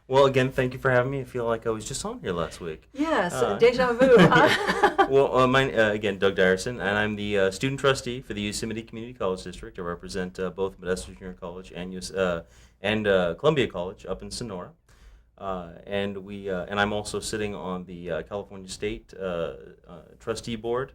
Well, again, thank you for having me. I feel like I was just on here last week. Yes, Uh, deja vu, huh? well, again, Doug Dyrssen, and I'm the student trustee for the Yosemite Community College District. I represent both Modesto Junior College and Columbia College up in Sonora. And I'm also sitting on the California State Trustee Board,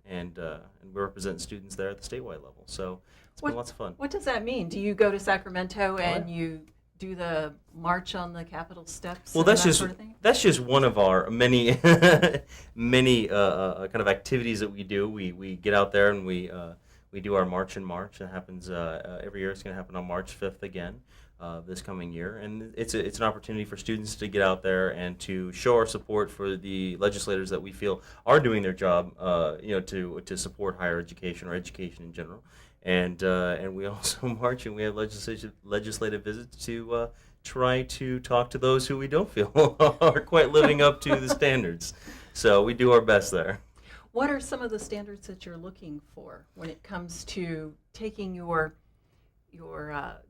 and we represent students there at the statewide level. So it's been What lots of fun. what does that mean? Do you go to Sacramento Oh, yeah. and you do the march on the Capitol steps Well, and that sort of thing? that's just one of our many many kind of activities that we do. We get out there and we do our March in March. It happens every year. It's going to happen on March 5th again this coming year, and it's an opportunity for students to get out there and to show our support for the legislators that we feel are doing their job, to support higher education or education in general. And we also march and we have legislative visits to try to talk to those who we don't feel are quite living up to the standards. So we do our best there. What are some of the standards that you're looking for when it comes to taking your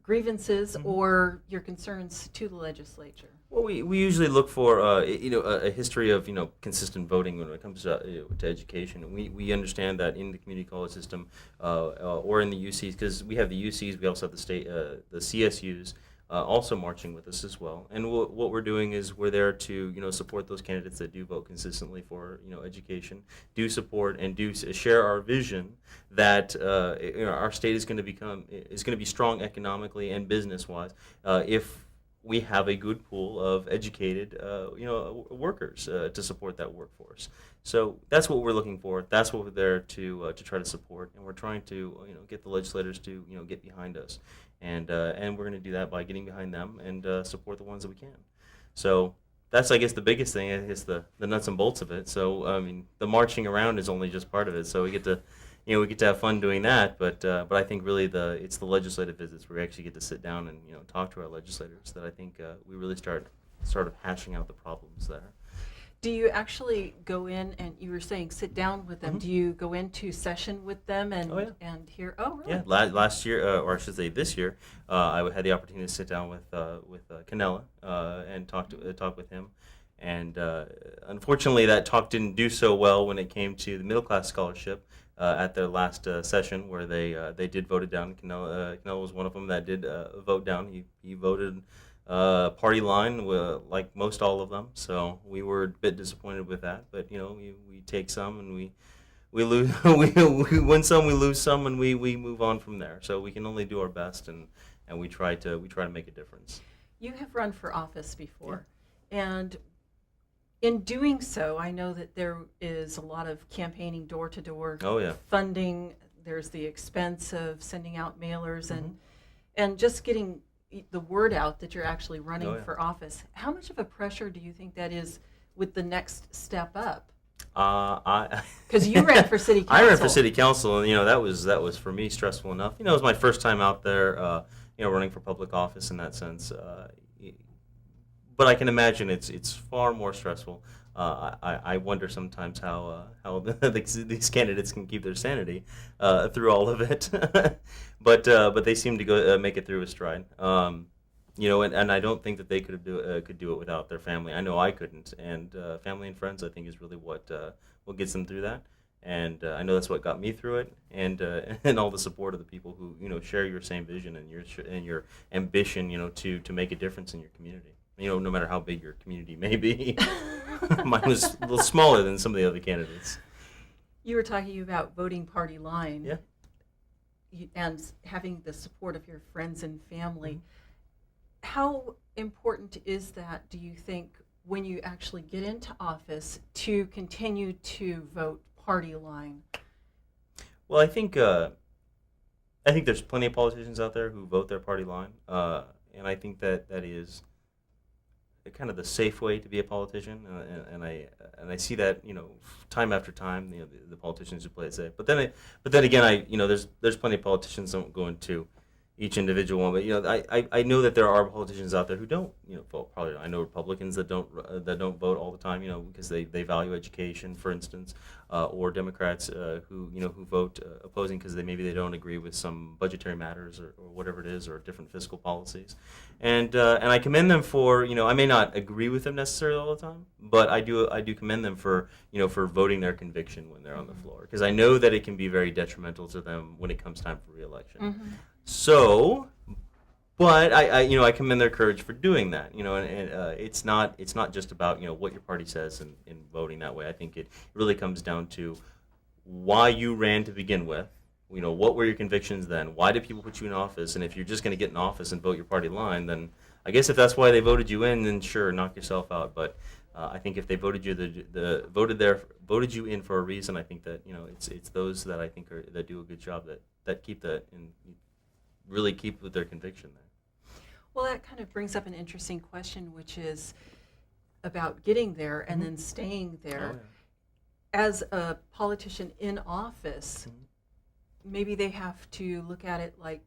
grievances Mhm. or your concerns to the legislature? Well, we usually look for a history of consistent voting when it comes to education. We understand that in the community college system or in the UCs, because we have the UCs, we also have the CSUs also marching with us as well. And what we're doing is we're there to support those candidates that do vote consistently for education, do support and do share our vision that our state is going to be strong economically and business wise if we have a good pool of educated, workers to support that workforce. So that's what we're looking for. That's what we're there to try to support, and we're trying to get the legislators to get behind us, and we're going to do that by getting behind them and support the ones that we can. So that's, I guess, the biggest thing. I guess the nuts and bolts of it. So I mean, the marching around is only just part of it. So we get to have fun doing that, but I think really it's the legislative visits where we actually get to sit down and talk to our legislators that I think we really start sort of hashing out the problems there. Do you actually go in and you were saying sit down with them? Mhm. Do you go into session with them and Oh, yeah. and hear? Oh, really? Yeah, last year, or I should say this year, I had the opportunity to sit down with Canella and talk with him, and unfortunately, that talk didn't do so well when it came to the middle class scholarship at their last session, where they did vote it down. Canella was one of them that did vote down. He voted party line, like most all of them. So we were a bit disappointed with that, but we take some and we lose we win some, we lose some, and we move on from there. So we can only do our best, and we try to make a difference. You have run for office before, and in doing so, I know that there is a lot of campaigning door to door Oh, yeah. funding. There's the expense of sending out mailers Mhm. and just getting the word out that you're actually running Oh, yeah. for office. How much of a pressure do you think that is with the next step up? I Because you ran for city I ran for council. city council, and that was for me stressful enough. It was my first time out there, running for public office in that sense. But I can imagine it's far more stressful. I wonder sometimes how these candidates can keep their sanity through all of it. But they seem to go make it through with stride. And I don't think that they could do it without their family. I know I couldn't, and family and friends, I think, is really what gets them through that. And I know that's what got me through it, and and all the support of the people who share your same vision and your ambition, to make a difference in your community. No matter how big your community may be. Mine was a little smaller than some of the other candidates. You were talking about voting party line Yeah. and having the support of your friends and family. Mm-hmm. How important is that, do you think, when you actually get into office to continue to vote party line? Well, I think there's plenty of politicians out there who vote their party line, and I think that is kind of the safe way to be a politician, and I see that time after time, the politicians who play it safe. But then again, there's plenty of politicians that don't go into each individual one. But I know that there are politicians out there who don't vote. Probably I know Republicans that don't vote all the time, because they value education, for instance, or Democrats who vote opposing because they don't agree with some budgetary matters or whatever it is, or different fiscal policies. And I commend them for I may not agree with them necessarily all the time, but I do commend them for for voting their conviction when they're on the floor, because I know that it can be very detrimental to them when it comes time for reelection. Mm-hmm. So, but I commend their courage for doing that. And it's not just about what your party says in voting that way. I think it really comes down to why you ran to begin with. What were your convictions then? Why did people put you in office? And if you're just going to get in office and vote your party line, then I guess if that's why they voted you in, then sure, knock yourself out. But I think if they voted you voted you in for a reason, I think that it's those that I think that do a good job that keep that and really keep with their conviction there. Well, that kind of brings up an interesting question, which is about getting there and then staying there. Oh, As a politician in office, maybe they have to look at it like,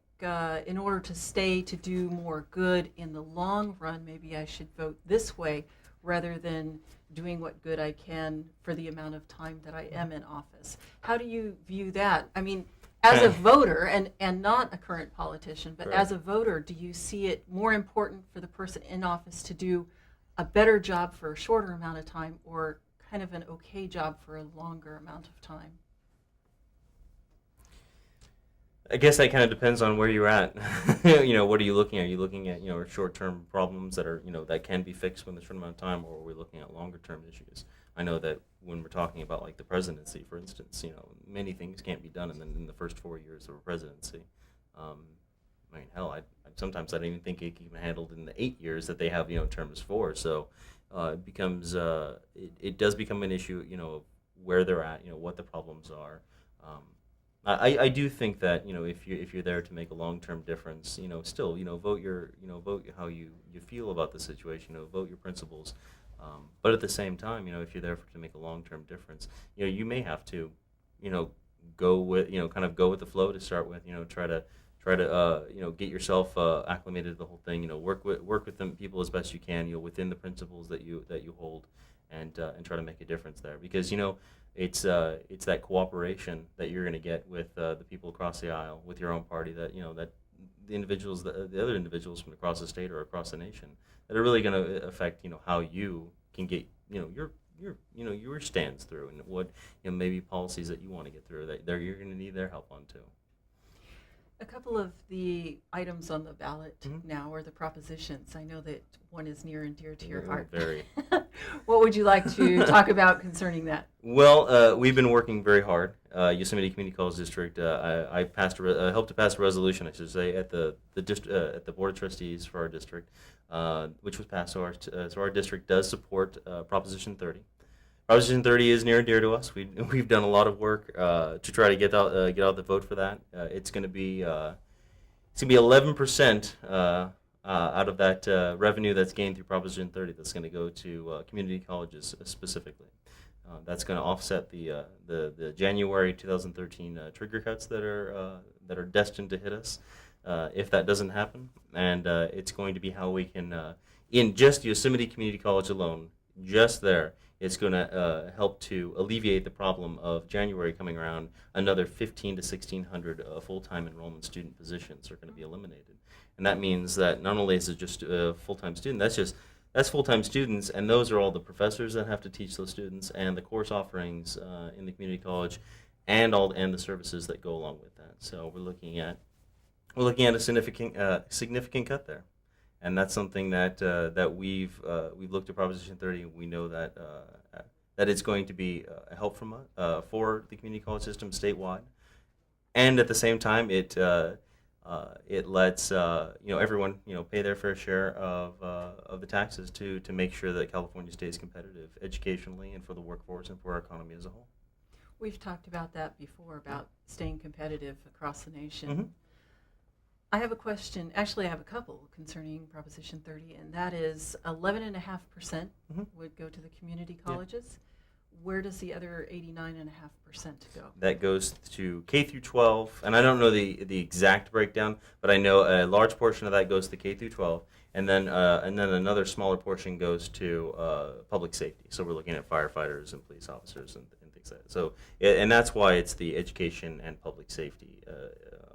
in order to stay to do more good in the long run, maybe I should vote this way rather than doing what good I can for the amount of time that I am in office. How do you view that? I mean, as a voter, and not a current politician, but Right. as a voter, do you see it more important for the person in office to do a better job for a shorter amount of time, or kind of an okay job for a longer amount of time? I guess that kind of depends on where you're at. What are you looking at? Are you looking at short-term problems that are that can be fixed within a short amount of time, or are we looking at longer-term issues? I know that when we're talking about like the presidency, for instance, many things can't be done in the first 4 years of a presidency. I mean, hell, sometimes I don't even think it can be handled in the 8 years that they have terms for. So it becomes it does become an issue, of where they're at, what the problems are. I do think that if you're there to make a long-term difference, still vote how you feel about the situation, vote your principles, but at the same time, if you're there to make a long-term difference, you may have to go with kind of go with the flow to start with, try to get yourself acclimated to the whole thing, work with them people as best you can, within the principles that you hold, and try to make a difference there, because it's that cooperation that you're going to get with the people across the aisle, with your own party, that that the other individuals from across the state or across the nation, that are really going to affect how you can get your stands through, and what maybe policies that you want to get through, that you're going to need their help on too. A couple of the items on the ballot Mhm. now are the propositions. I know that one is near and dear to your heart. Very. What would you like to talk about concerning that? Well, we've been working very hard. Yosemite Community College District. I helped to pass a resolution, I should say, at the Board of Trustees for our district, which was passed. So our district does support Proposition 30. Proposition 30 is near and dear to us. We've done a lot of work to try to get out the vote for that. It's going to be 11% out of that revenue that's gained through Proposition 30. That's going to go to community colleges specifically. That's going to offset the January 2013 trigger cuts that are destined to hit us if that doesn't happen. And it's going to be how we can, in just Yosemite Community College alone, just there, it's going to help to alleviate the problem of January coming around. Another 1,500 to 1,600 full-time enrollment student positions are going to be eliminated, and that means that not only is it just a full-time student, that's full-time students, and those are all the professors that have to teach those students, and the course offerings in the community college, and the services that go along with that. So we're looking at a significant cut there. And that's something that we've looked at Proposition 30. We know that it's going to be a help for the community college system statewide, and at the same time, it lets everyone pay their fair share of the taxes to make sure that California stays competitive educationally and for the workforce and for our economy as a whole. We've talked about that before, about staying competitive across the nation. Mhm. I have a question. Actually, I have a couple concerning Proposition 30, and that is 11.5% Mhm. would go to the community colleges. where does the other 89.5% go? That goes to K through 12, and I don't know the exact breakdown, but I know a large portion of that goes to K through 12, and then another smaller portion goes to public safety. So we're looking at firefighters and police officers and things like that. So and that's why it's the education and public safety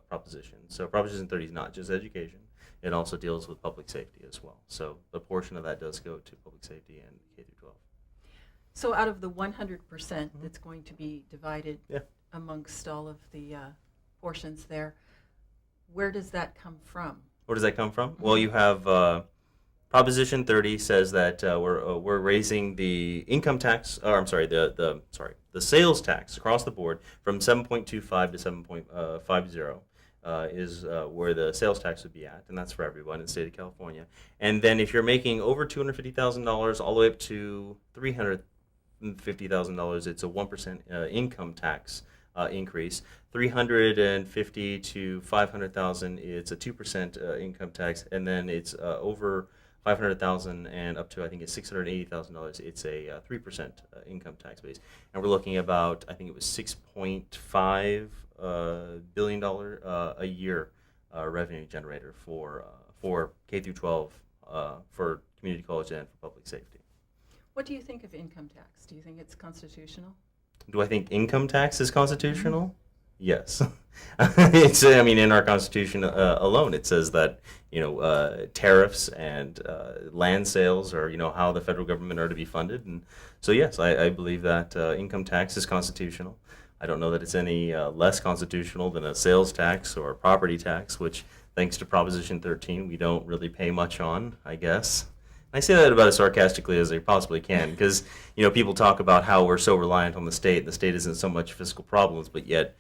proposition. So Proposition 30 is not just education; it also deals with public safety as well. So a portion of that does go to public safety and K through 12. So out of the 100% that's going to be divided Yeah. amongst all of the portions there, where does that come from? Where does that come from? Well, you have Proposition 30 says that we're raising the income tax, or I'm sorry, the sales tax across the board from 7.25 to 7.50 is where the sales tax would be at, and that's for everyone in the state of California. And then if you're making over $250,000 all the way up to $350,000, it's a 1% income tax increase. 350 to 500,000, it's a 2% income tax, and then it's over 500,000 and up to I think it's $680,000. It's a 3% income tax base, and we're looking about I think it was $6.5 billion a year revenue generator for K through 12 for community college and for public safety. What do you think of income tax? Do you think it's constitutional? Do I think income tax is constitutional? Yes. It's I mean in our Constitution alone it says that tariffs and land sales are how the federal government are to be funded, and so yes, I believe that income tax is constitutional. I don't know that it's any less constitutional than a sales tax or a property tax, which thanks to Proposition 13 we don't really pay much on, I guess. I say that about as sarcastically as I possibly can, because people talk about how we're so reliant on the state. The state isn't so much fiscal problems, but yet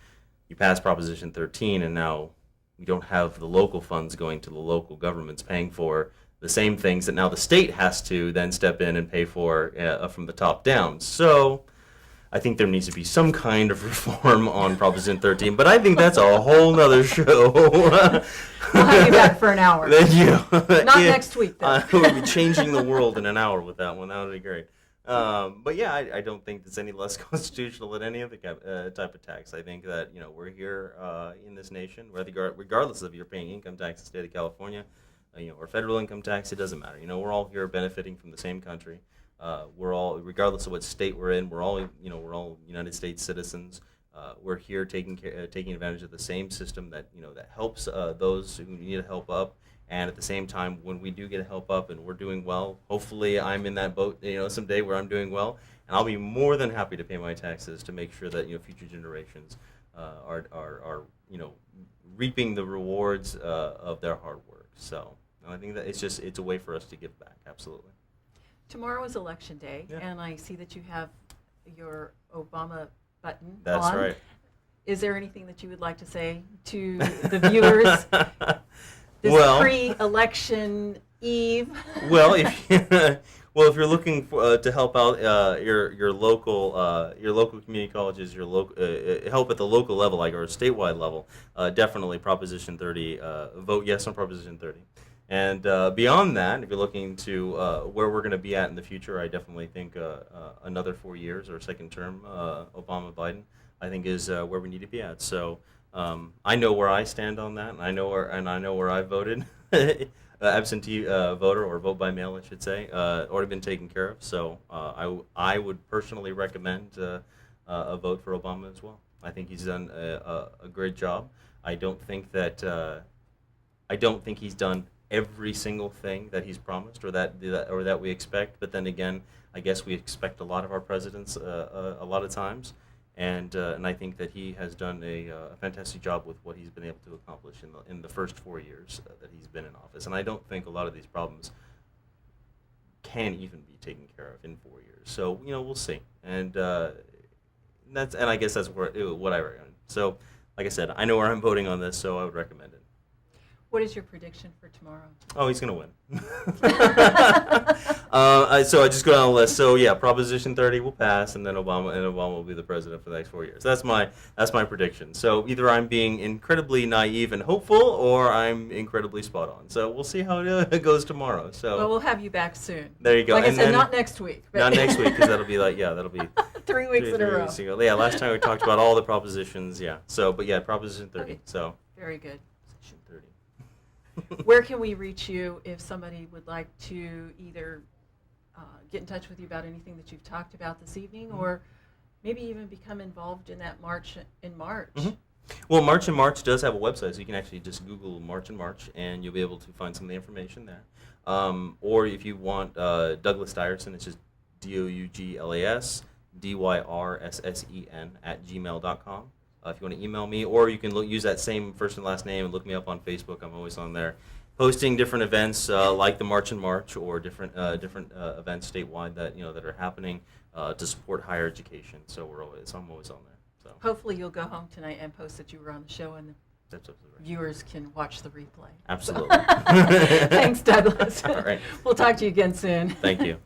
you pass Proposition 13, and now we don't have the local funds going to the local governments paying for the same things that now the state has to then step in and pay for from the top down. So I think there needs to be some kind of reform on Proposition 13, but I think that's a whole nother show. We'll have you back for an hour. Thank you. Not next week, though. We'll be changing the world in an hour with that one. That would be great. But yeah, I don't think it's any less constitutional than any other type of tax. I think that we're here in this nation, regardless of you're paying income tax in the state of California, or federal income tax. It doesn't matter. We're all here benefiting from the same country. We're all, regardless of what state we're in, we're all United States citizens. We're here taking advantage of the same system that that helps those who need help up. And at the same time, when we do get help up and we're doing well, hopefully I'm in that boat, someday where I'm doing well, and I'll be more than happy to pay my taxes to make sure that future generations are reaping the rewards of their hard work. So, and I think that it's a way for us to give back. Absolutely. Tomorrow is Election Day, Yeah. and I see that you have your Obama button That's on. right. Is there anything that you would like to say to the viewers this Well, pre-election eve? well, if you're looking to help out your local community colleges, your local help at the local level, like or statewide level, definitely Proposition 30. Vote yes on Proposition 30. And beyond that, if you're looking to where we're going to be at in the future, I definitely think another 4 years or second term Obama-Biden, I think is where we need to be at. So I know where I stand on that, and I know where I voted. Absentee voter, or vote by mail, I should say, already been taken care of. So I would personally recommend a vote for Obama as well. I think he's done a great job. I don't think he's done every single thing that he's promised or that we expect. But then again, I guess we expect a lot of our presidents a lot of times. And I think that he has done a fantastic job with what he's been able to accomplish in the first 4 years that he's been in office. And I don't think a lot of these problems can even be taken care of in 4 years. So we'll see. And I guess that's what I recommend. So, like I said, I know where I'm voting on this, so I would recommend it. What is your prediction for tomorrow? Oh, he's going to win. So I just go down the list. So yeah, Proposition 30 will pass, and then Obama will be the president for the next 4 years. That's my prediction. So either I'm being incredibly naive and hopeful, or I'm incredibly spot on. So we'll see how it goes tomorrow. So well, we'll have you back soon. There you go. Like and I said, then, not next week. But not next week, because that'll be 3 weeks in a row. weeks ago. Yeah, last time we talked about all the propositions. Yeah. So, but yeah, Proposition 30. Okay. So. Very good. Proposition 30. Where can we reach you if somebody would like to either get in touch with you about anything that you've talked about this evening, or maybe even become involved in that march in March? Well, March in March does have a website, so you can actually just Google March in March, and you'll be able to find some of the information there. Or if you want Douglas Dyrssen, it's just DOUGLAS DYRSSEN @gmail.com. If you want to email me, or you can use that same first and last name and look me up on Facebook. I'm always on there, posting different events like the March in March, or different events statewide that that are happening to support higher education. So I'm always on there. So Hopefully you'll go home tonight and post that you were on the show, and the that's absolutely right. viewers can watch the replay. Absolutely. Thanks, Douglas. All right. We'll talk to you again soon. Thank you.